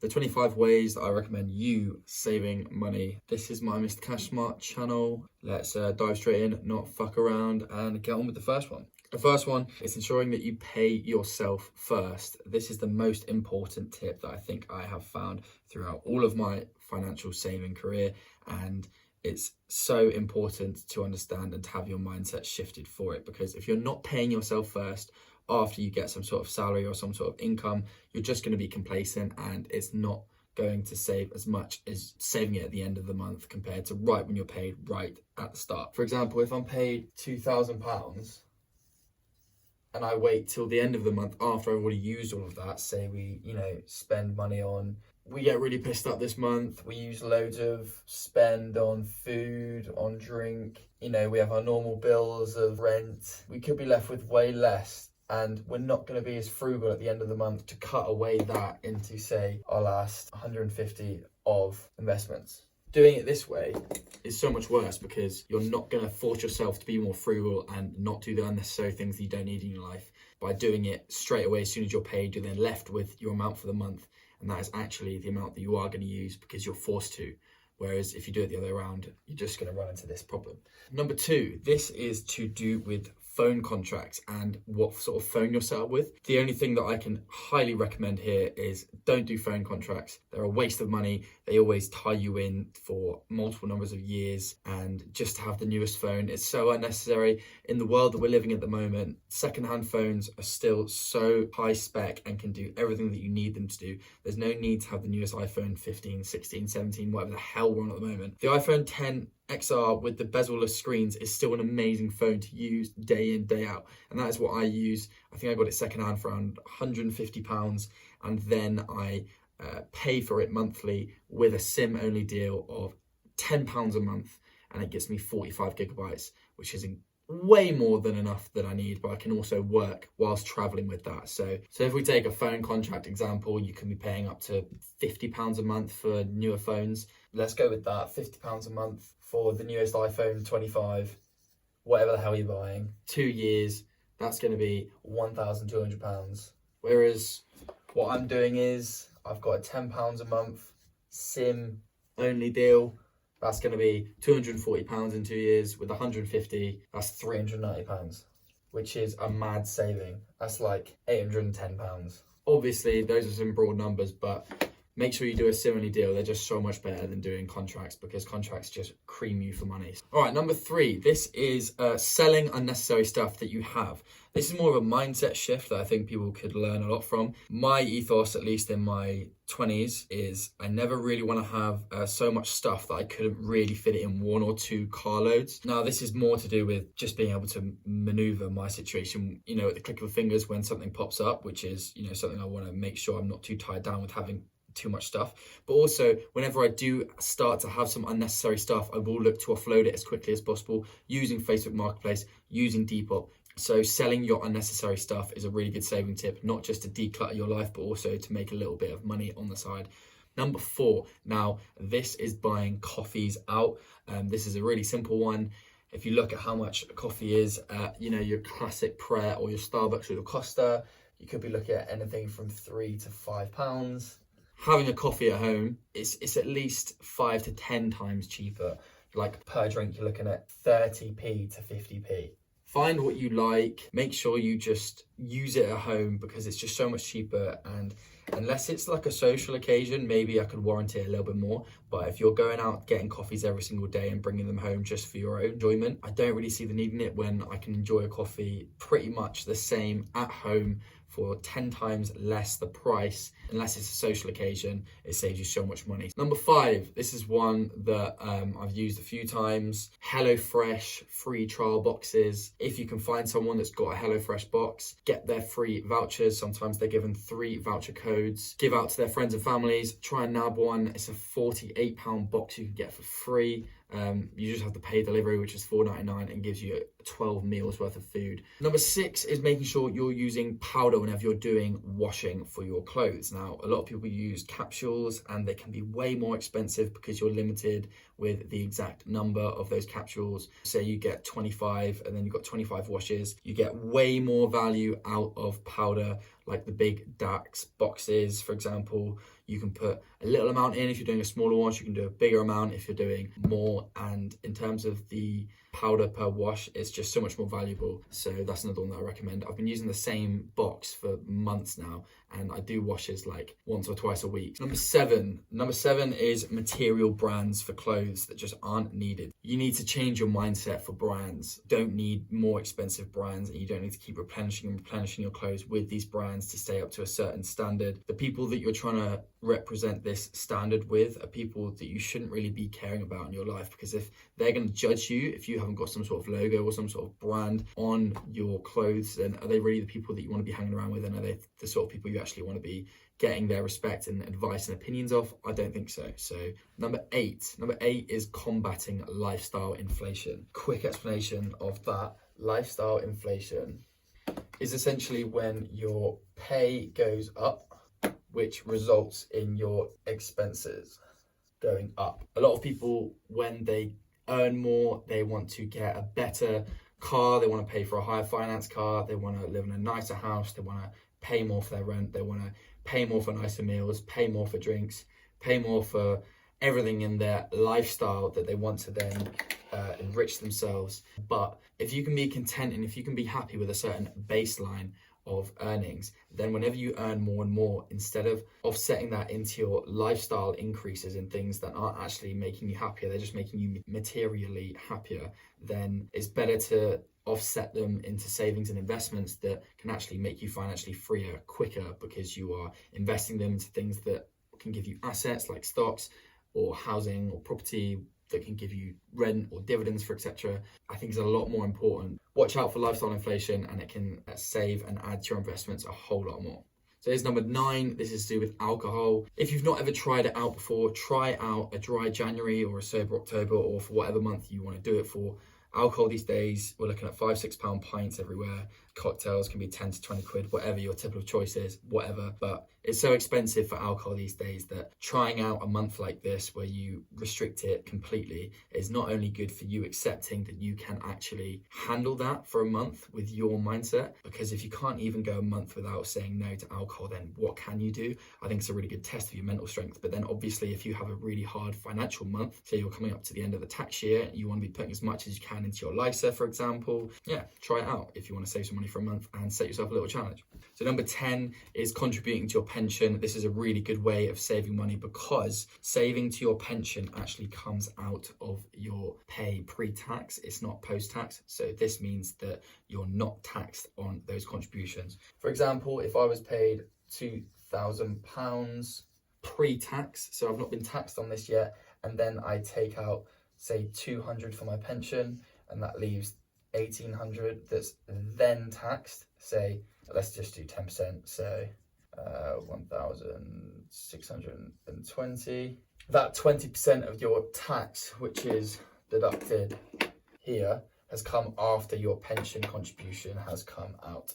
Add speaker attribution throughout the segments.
Speaker 1: The 25 ways that I recommend you saving money. This is my Mr. Cash Smart channel. Let's dive straight in, not fuck around, and get on with the first one. The first one is ensuring that you pay yourself first. This is the most important tip that I think I have found throughout all of my financial saving career, and it's so important to understand and to have your mindset shifted for it, because if you're not paying yourself first after you get some sort of salary or some sort of income, you're just going to be complacent, and it's not going to save as much as saving it at the end of the month compared to right when you're paid right at the start. For example, if I'm paid £2,000 and I wait till the end of the month after I've already used all of that, say we, spend money on, we get really pissed up this month, we use loads of spend on food, on drink, we have our normal bills of rent, we could be left with way less, and we're not going to be as frugal at the end of the month to cut away that into, say, our last 150 of investments. Doing it this way is so much worse because you're not going to force yourself to be more frugal and not do the unnecessary things that you don't need in your life. By doing it straight away as soon as you're paid, you're then left with your amount for the month, and that is actually the amount that you are going to use because you're forced to. Whereas if you do it the other way around, you're just going to run into this problem. Number 2, this is to do with phone contracts and what sort of phone you're set up with. The only thing that I can highly recommend here is don't do phone contracts. They're a waste of money. They always tie you in for multiple numbers of years, and just to have the newest phone is so unnecessary. In the world that we're living at the moment, secondhand phones are still so high spec and can do everything that you need them to do. There's no need to have the newest iPhone 15, 16, 17, whatever the hell we're on at the moment. The iPhone 10 XR with the bezel-less screens is still an amazing phone to use day in, day out. And that is what I use. I think I got it secondhand for around £150, and then I pay for it monthly with a SIM-only deal of £10 a month, and it gets me 45 gigabytes, which is way more than enough that I need, but I can also work whilst traveling with that. So if we take a phone contract example, you can be paying up to £50 a month for newer phones. Let's go with that, £50 a month for the newest iPhone 25, whatever the hell you're buying. 2 years, that's going to be £1,200. Whereas what I'm doing is I've got a £10 a month SIM only deal. That's going to be £240 in 2 years. With 150, that's £390, which is a mad saving. That's like £810. Obviously, those are some broad numbers, but make sure you do a SIM-only deal. They're just so much better than doing contracts, because contracts just cream you for money. All right, number 3, this is selling unnecessary stuff that you have. This is more of a mindset shift that I think people could learn a lot from. My ethos, at least in my 20s, is I never really want to have so much stuff that I couldn't really fit it in 1 or 2 carloads. Now, this is more to do with just being able to maneuver my situation, at the click of a fingers when something pops up, which is, something I want to make sure I'm not too tied down with having too much stuff. But also, whenever I do start to have some unnecessary stuff, I will look to offload it as quickly as possible using Facebook Marketplace, using Depop. So selling your unnecessary stuff is a really good saving tip, not just to declutter your life, but also to make a little bit of money on the side. Number 4, now this is buying coffees out. This is a really simple one. If you look at how much coffee is at, your classic Pret or your Starbucks or your Costa, you could be looking at anything from £3 to £5. Having a coffee at home, it's at least 5 to 10 times cheaper. Like per drink, you're looking at 30p to 50p. Find what you like, make sure you just use it at home, because it's just so much cheaper. And unless it's like a social occasion, maybe I could warrant it a little bit more. But if you're going out getting coffees every single day and bringing them home just for your own enjoyment, I don't really see the need in it, when I can enjoy a coffee pretty much the same at home for 10 times less the price. Unless it's a social occasion, it saves you so much money. Number 5, this is one that I've used a few times. HelloFresh free trial boxes. If you can find someone that's got a HelloFresh box, get their free vouchers. Sometimes they're given 3 voucher codes. Give out to their friends and families. Try and nab one. It's a £48 box you can get for free. You just have to pay delivery, which is $4.99, and gives you 12 meals worth of food. Number 6 is making sure you're using powder whenever you're doing washing for your clothes. Now, a lot of people use capsules, and they can be way more expensive because you're limited with the exact number of those capsules. Say you get 25 and then you've got 25 washes, you get way more value out of powder like the big DAX boxes, for example. You can put a little amount in if you're doing a smaller wash. You can do a bigger amount if you're doing more. And in terms of the powder per wash, it's just so much more valuable. So that's another one that I recommend. I've been using the same box for months now, and I do washes like once or twice a week. Number seven is material brands for clothes that just aren't needed. You need to change your mindset for brands. Don't need more expensive brands, and you don't need to keep replenishing your clothes with these brands to stay up to a certain standard. The people that you're trying to represent this standard with are people that you shouldn't really be caring about in your life, because if they're going to judge you if you haven't got some sort of logo or some sort of brand on your clothes, then are they really the people that you want to be hanging around with, and are they the sort of people you actually want to be getting their respect and advice and opinions of? I don't think so. So number eight is combating lifestyle inflation. Quick explanation of that. Lifestyle inflation is essentially when your pay goes up, which results in your expenses going up. A lot of people, when they earn more, they want to get a better car, they want to pay for a higher finance car, they want to live in a nicer house, they want to pay more for their rent, they want to pay more for nicer meals, pay more for drinks, pay more for everything in their lifestyle that they want to then enrich themselves. But if you can be content and if you can be happy with a certain baseline of earnings, then whenever you earn more and more, instead of offsetting that into your lifestyle increases in things that aren't actually making you happier, they're just making you materially happier, then it's better to offset them into savings and investments that can actually make you financially freer quicker, because you are investing them into things that can give you assets like stocks or housing or property that can give you rent or dividends for etc. I think is a lot more important. Watch out for lifestyle inflation, and it can save and add to your investments a whole lot more. So here's number 9. This is to do with alcohol. If you've not ever tried it out before, try out a dry January or a sober October, or for whatever month you want to do it for. Alcohol these days, we're looking at £5-6 pints everywhere. Cocktails can be 10 to 20 quid, whatever your typical choice is, whatever. But it's so expensive for alcohol these days that trying out a month like this where you restrict it completely is not only good for you accepting that you can actually handle that for a month with your mindset, because if you can't even go a month without saying no to alcohol, then what can you do? I think it's a really good test of your mental strength. But then obviously if you have a really hard financial month, say you're coming up to the end of the tax year, you want to be putting as much as you can into your LISA, for example, try it out if you want to save some money for a month and set yourself a little challenge. So number 10 is contributing to your pension. This is a really good way of saving money, because saving to your pension actually comes out of your pay pre-tax. It's not post-tax. So this means that you're not taxed on those contributions. For example, if I was paid £2,000 pre-tax, so I've not been taxed on this yet, and then I take out say 200 for my pension, and that leaves 1,800 that's then taxed. Say, let's just do 10%, so 1,620. That 20% of your tax, which is deducted here, has come after your pension contribution has come out.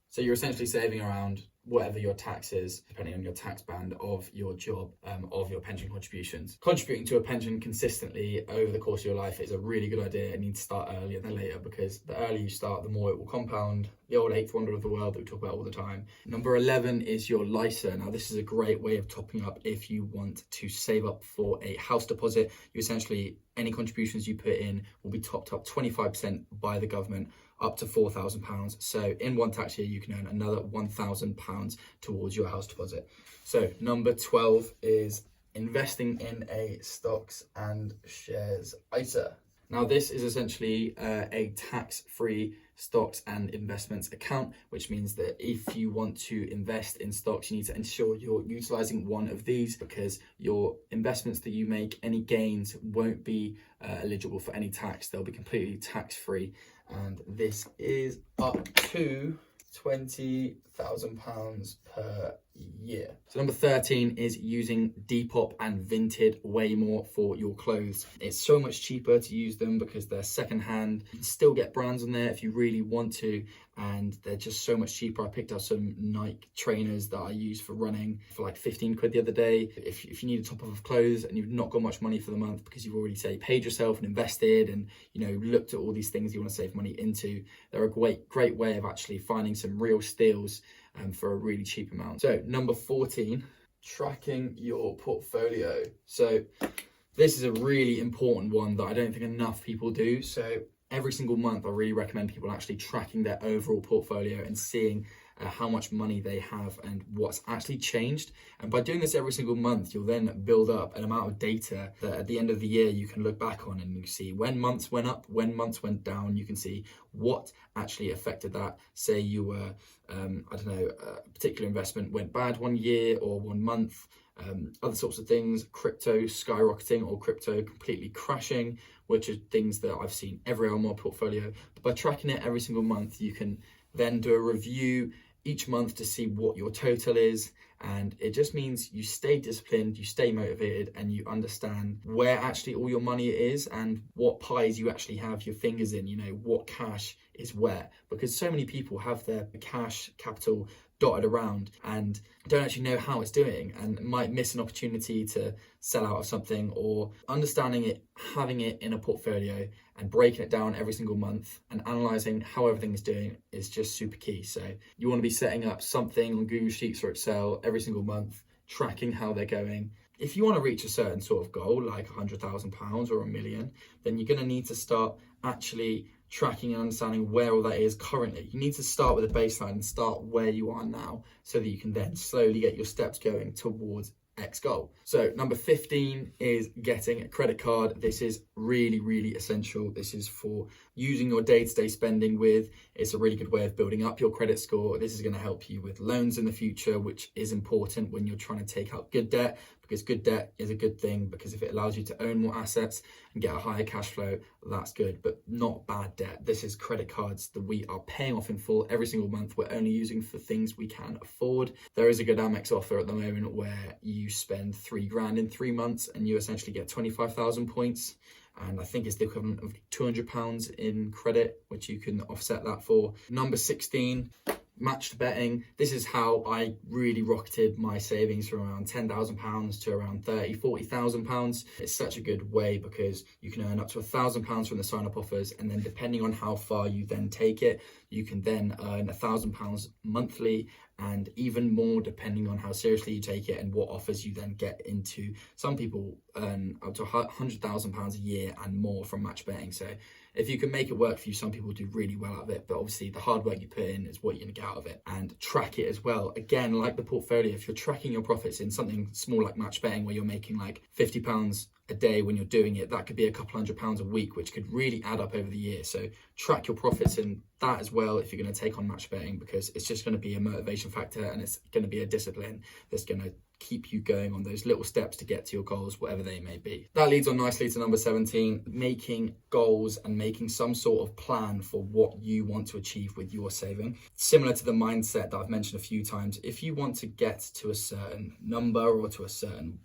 Speaker 1: So you're essentially saving around whatever your tax is, depending on your tax band of your job, of your pension contributions. Contributing to a pension consistently over the course of your life is a really good idea. You need to start earlier than later, because the earlier you start, the more it will compound. The old eighth wonder of the world that we talk about all the time. Number 11 is your LISA. Now, this is a great way of topping up if you want to save up for a house deposit. You essentially, any contributions you put in will be topped up 25% by the government, up to £4,000. So in one tax year, you can earn another £1,000 towards your house deposit. So number 12 is investing in a stocks and shares ISA. Now, this is essentially a tax-free stocks and investments account, which means that if you want to invest in stocks, you need to ensure you're utilizing one of these, because your investments that you make, any gains won't be eligible for any tax. They'll be completely tax-free. And this is up to £20,000 per year. So number 13 is using Depop and Vinted way more for your clothes. It's so much cheaper to use them because they're secondhand. You can still get brands on there if you really want to, and they're just so much cheaper. I picked up some Nike trainers that I use for running for like 15 quid the other day. If you need a top of clothes and you've not got much money for the month because you've already paid yourself and invested and looked at all these things you want to save money into, they're a great way of actually finding some real steals for a really cheap amount. So number 14, tracking your portfolio. So this is a really important one that I don't think enough people do. So every single month, I really recommend people actually tracking their overall portfolio and seeing how much money they have and what's actually changed. And by doing this every single month, you'll then build up an amount of data that at the end of the year, you can look back on and you can see when months went up, when months went down. You can see what actually affected that. Say you were, a particular investment went bad one year or 1 month. Other sorts of things, crypto skyrocketing or crypto completely crashing, which are things that I've seen everywhere on my portfolio. But by tracking it every single month, you can then do a review each month to see what your total is. And it just means you stay disciplined, you stay motivated, and you understand where actually all your money is and what pies you actually have your fingers in, what cash is where. Because so many people have their cash capital dotted around and don't actually know how it's doing and might miss an opportunity to sell out of something. Or understanding it, having it in a portfolio and breaking it down every single month and analyzing how everything is doing is just super key. So you want to be setting up something on Google Sheets or Excel every single month, tracking how they're going. If you want to reach a certain sort of goal, like £100,000 or £1 million, then you're going to need to start actually tracking and understanding where all that is currently. You need to start with a baseline and start where you are now so that you can then slowly get your steps going towards X goal. So number 15 is getting a credit card. This is really, really essential. This is for using your day-to-day spending with. It's a really good way of building up your credit score. This is going to help you with loans in the future, which is important when you're trying to take out good debt, because good debt is a good thing, because if it allows you to own more assets and get a higher cash flow, that's good, but not bad debt. This is credit cards that we are paying off in full every single month. We're only using for things we can afford. There is a good Amex offer at the moment where you spend $3,000 in 3 months and you essentially get 25,000 points. And I think it's the equivalent of £200 in credit, which you can offset that for. Number 16, matched betting. This is how I really rocketed my savings from around £10,000 to around £40,000. It's such a good way because you can earn up to £1,000 from the sign-up offers, and then depending on how far you then take it, you can then earn £1,000 monthly, and even more depending on how seriously you take it and what offers you then get into. Some people earn up to £100,000 a year and more from match betting. So if you can make it work for you, some people do really well out of it, but obviously the hard work you put in is what you're gonna get out of it. And track it as well. Again, like the portfolio, if you're tracking your profits in something small like match betting where you're making like £50 a day when you're doing it, that could be a couple £100 a week, which could really add up over the year. So track your profits in that as well if you're going to take on match betting, because it's just going to be a motivation factor and it's going to be a discipline that's going to keep you going on those little steps to get to your goals, whatever they may be. That leads on nicely to number 17, making goals and making some sort of plan for what you want to achieve with your saving. Similar to the mindset that I've mentioned a few times, if you want to get to a certain number or to a certain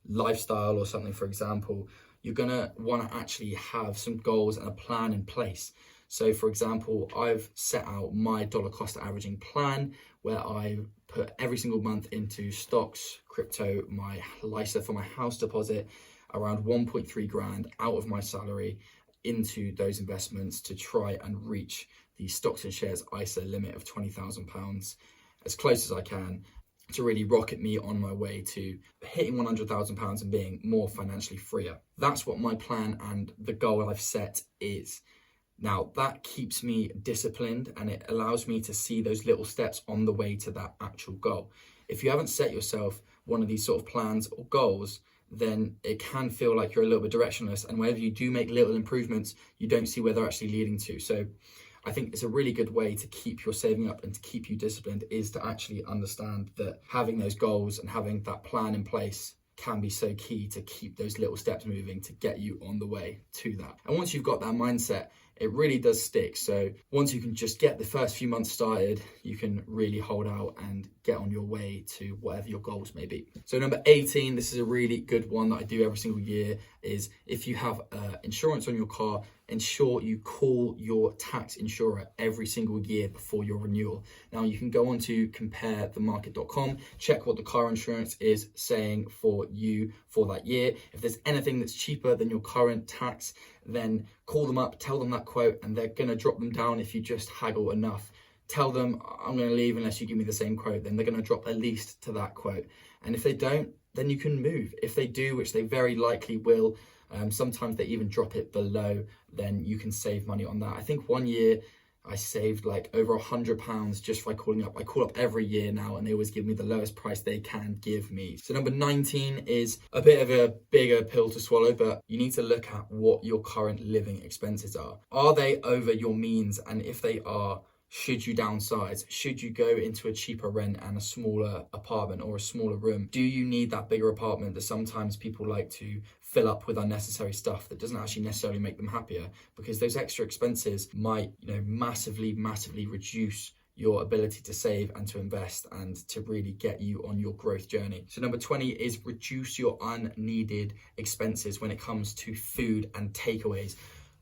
Speaker 1: lifestyle or something, for example, you're going to want to actually have some goals and a plan in place. So for example, I've set out my dollar cost averaging plan where I put every single month into stocks, crypto, my LISA for my house deposit, around 1.3 grand out of my salary into those investments to try and reach the stocks and shares ISA limit of £20,000 as close as I can, to really rocket me on my way to hitting £100,000 and being more financially freer. That's what my plan and the goal I've set is. Now, that keeps me disciplined and it allows me to see those little steps on the way to that actual goal. If you haven't set yourself one of these sort of plans or goals, then it can feel like you're a little bit directionless, and whenever you do make little improvements, you don't see where they're actually leading to. So I think it's a really good way to keep your saving up and to keep you disciplined is to actually understand that having those goals and having that plan in place can be so key to keep those little steps moving to get you on the way to that. And once you've got that mindset, it really does stick. So once you can just get the first few months started, you can really hold out and get on your way to whatever your goals may be. So number 18, this is a really good one that I do every single year, is if you have insurance on your car, ensure you call your tax insurer every single year before your renewal. Now you can go on to comparethemarket.com, check what the car insurance is saying for you for that year. If there's anything that's cheaper than your current tax, then call them up, tell them that quote, and they're gonna drop them down if you just haggle enough tell them I'm going to leave unless you give me the same quote, then they're going to drop at least to that quote. And if they don't, then you can move. If they do, which they very likely will, sometimes they even drop it below, then you can save money on that. I think 1 year I saved like over £100 just by calling up. I call up every year now and they always give me the lowest price they can give me. So number 19 is a bit of a bigger pill to swallow, but you need to look at what your current living expenses are. Are they over your means? And if they are, should you downsize? Should you go into a cheaper rent and a smaller apartment or a smaller room? Do you need that bigger apartment that sometimes people like to fill up with unnecessary stuff that doesn't actually necessarily make them happier? Because those extra expenses might, massively reduce your ability to save and to invest and to really get you on your growth journey. So number 20 is reduce your unneeded expenses when it comes to food and takeaways.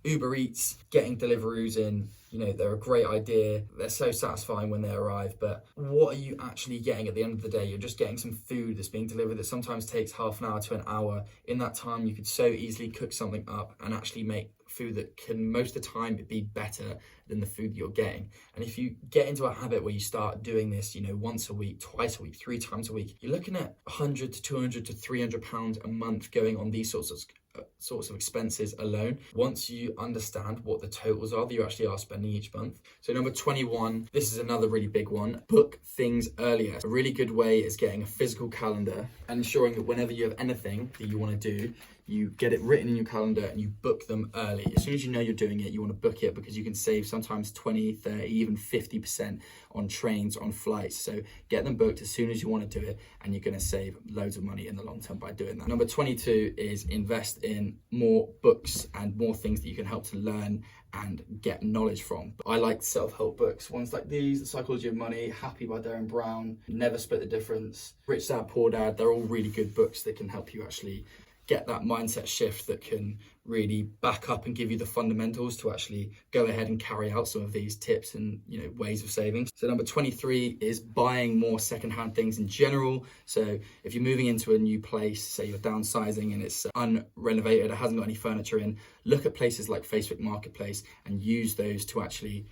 Speaker 1: Uber Eats, getting Deliveroo's in, they're a great idea. They're so satisfying when they arrive, but what are you actually getting at the end of the day? You're just getting some food that's being delivered that sometimes takes half an hour to an hour. In that time, you could so easily cook something up and actually make food that can most of the time be better than the food that you're getting. And if you get into a habit where you start doing this, once a week, twice a week, 3 times a week, you're looking at 100 to 200 to 300 pounds a month going on these sorts of expenses alone, once you understand what the totals are that you actually are spending each month. So number 21, this is another really big one. Book things earlier. A really good way is getting a physical calendar and ensuring that whenever you have anything that you want to do, you get it written in your calendar and you book them early. As soon as you know you're doing it, you want to book it because you can save sometimes 20, 30, even 50% on trains, on flights. So get them booked as soon as you want to do it and you're going to save loads of money in the long term by doing that. Number 22 is invest in more books and more things that you can help to learn and get knowledge from. I like self-help books, ones like these, The Psychology of Money, Happy by Darren Brown, Never Split the Difference, Rich Dad Poor Dad. They're all really good books that can help you actually get that mindset shift that can really back up and give you the fundamentals to actually go ahead and carry out some of these tips and ways of saving. So number 23 is buying more secondhand things in general. So if you're moving into a new place, say you're downsizing and it's unrenovated, it hasn't got any furniture in, look at places like Facebook Marketplace and use those to actually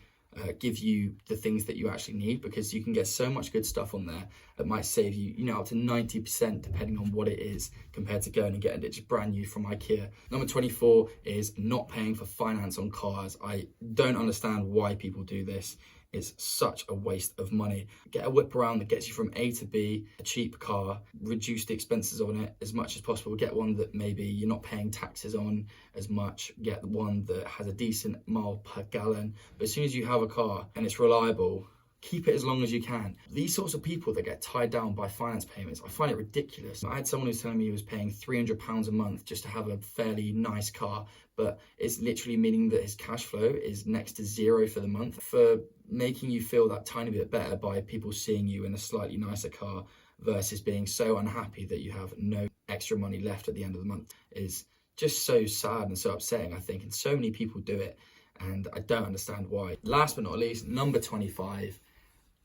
Speaker 1: give you the things that you actually need, because you can get so much good stuff on there that might save you, up to 90% depending on what it is, compared to going and getting it just brand new from IKEA. Number 24 is not paying for finance on cars. I don't understand why people do this. It's such a waste of money. Get a whip around that gets you from A to B, a cheap car, reduce the expenses on it as much as possible. Get one that maybe you're not paying taxes on as much. Get one that has a decent mile per gallon. But as soon as you have a car and it's reliable, keep it as long as you can. These sorts of people that get tied down by finance payments, I find it ridiculous. I had someone who was telling me he was paying £300 a month just to have a fairly nice car, but it's literally meaning that his cash flow is next to zero for the month. For making you feel that tiny bit better by people seeing you in a slightly nicer car versus being so unhappy that you have no extra money left at the end of the month is just so sad and so upsetting, I think. And so many people do it and I don't understand why. Last but not least, number 25,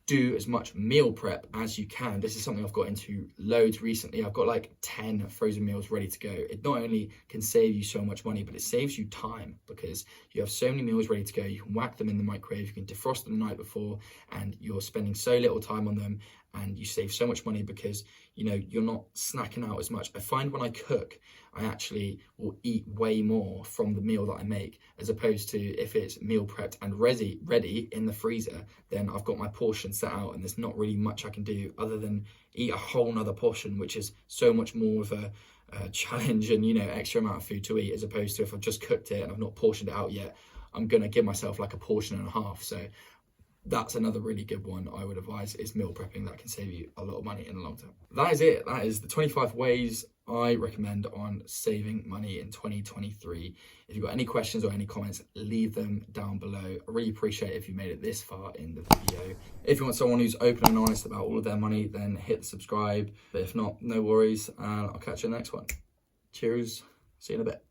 Speaker 1: do as much meal prep as you can. This is something I've got into loads recently. I've got like 10 frozen meals ready to go. It not only can save you so much money, but it saves you time because you have so many meals ready to go. You can whack them in the microwave, you can defrost them the night before, and you're spending so little time on them, and you save so much money because you're not snacking out as much. I find when I cook, I actually will eat way more from the meal that I make, as opposed to if it's meal prepped and ready in the freezer, then I've got my portion set out and there's not really much I can do other than eat a whole nother portion, which is so much more of a challenge and extra amount of food to eat, as opposed to if I've just cooked it and I've not portioned it out yet, I'm gonna give myself like a portion and a half. So that's another really good one I would advise, is meal prepping. That can save you a lot of money in the long term. That is it. That is the 25 ways I recommend on saving money in 2023. If you've got any questions or any comments, leave them down below. I really appreciate it if you made it this far in the video. If you want someone who's open and honest about all of their money, then hit the subscribe. But if not, no worries, and I'll catch you in the next one. Cheers. See you in a bit.